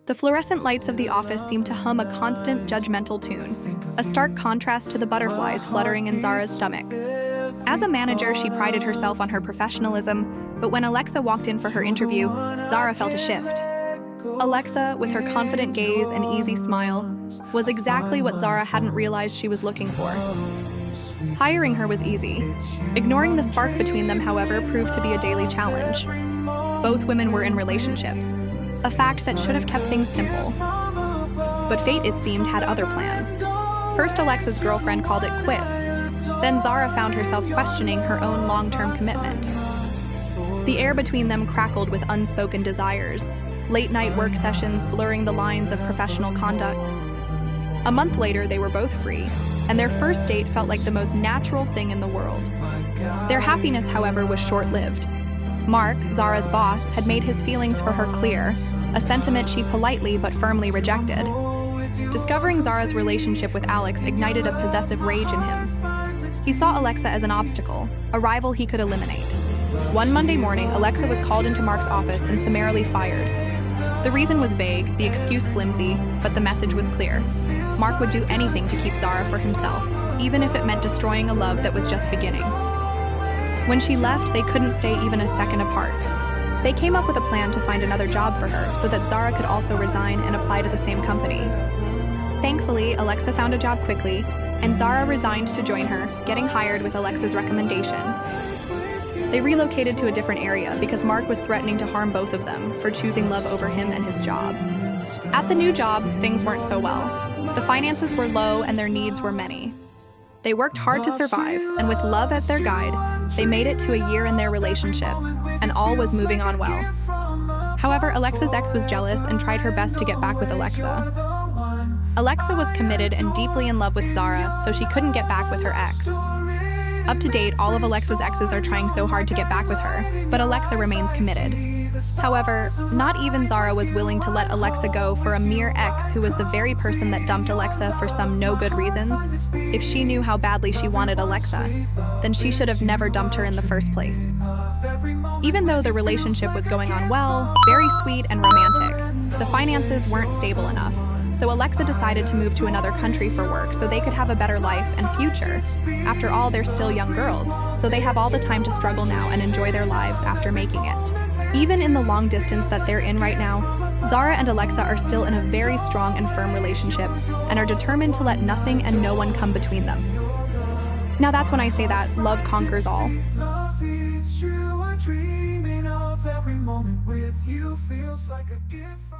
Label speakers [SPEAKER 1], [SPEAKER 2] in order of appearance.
[SPEAKER 1] The fluorescent lights of the office seemed to hum a constant, judgmental tune, a stark contrast to the butterflies fluttering in Zara's stomach. As a manager, she prided herself on her professionalism, but when Alexa walked in for her interview, Zara felt a shift. Alexa, with her confident gaze and easy smile, was exactly what Zara hadn't realized she was looking for. Hiring her was easy. Ignoring the spark between them, however, proved to be a daily challenge. Both women were in relationships, a fact that should have kept things simple. But fate, it seemed, had other plans. First, Alexa's girlfriend called it quits. Then Zara found herself questioning her own long-term commitment. The air between them crackled with unspoken desires, late-night work sessions blurring the lines of professional conduct. A month later, they were both free, and their first date felt like the most natural thing in the world. Their happiness, however, was short-lived. Mark, Zara's boss, had made his feelings for her clear, a sentiment she politely but firmly rejected. Discovering Zara's relationship with Alex ignited a possessive rage in him. He saw Alexa as an obstacle, a rival he could eliminate. One Monday morning, Alexa was called into Mark's office and summarily fired. The reason was vague, the excuse flimsy, but the message was clear. Mark would do anything to keep Zara for himself, even if it meant destroying a love that was just beginning. When she left, they couldn't stay even a second apart. They came up with a plan to find another job for her so that Zara could also resign and apply to the same company. Thankfully, Alexa found a job quickly, and Zara resigned to join her, getting hired with Alexa's recommendation. They relocated to a different area because Mark was threatening to harm both of them for choosing love over him and his job. At the new job, things weren't so well. The finances were low and their needs were many. They worked hard to survive, and with love as their guide, they made it to a year in their relationship, and all was moving on well. However, Alexa's ex was jealous and tried her best to get back with Alexa. Alexa was committed and deeply in love with Zara, so she couldn't get back with her ex. Up to date, all of Alexa's exes are trying so hard to get back with her, but Alexa remains committed. However, not even Zara was willing to let Alexa go for a mere ex who was the very person that dumped Alexa for some no-good reasons. If she knew how badly she wanted Alexa, then she should have never dumped her in the first place. Even though the relationship was going on well, very sweet and romantic, the finances weren't stable enough. So Alexa decided to move to another country for work so they could have a better life and future. After all, they're still young girls, so they have all the time to struggle now and enjoy their lives after making it. Even in the long distance that they're in right now, Zara and Alexa are still in a very strong and firm relationship and are determined to let nothing and no one come between them. Now that's when I say that love conquers all.
[SPEAKER 2] Love is true, I'm dreaming of every moment with you, feels like a gift.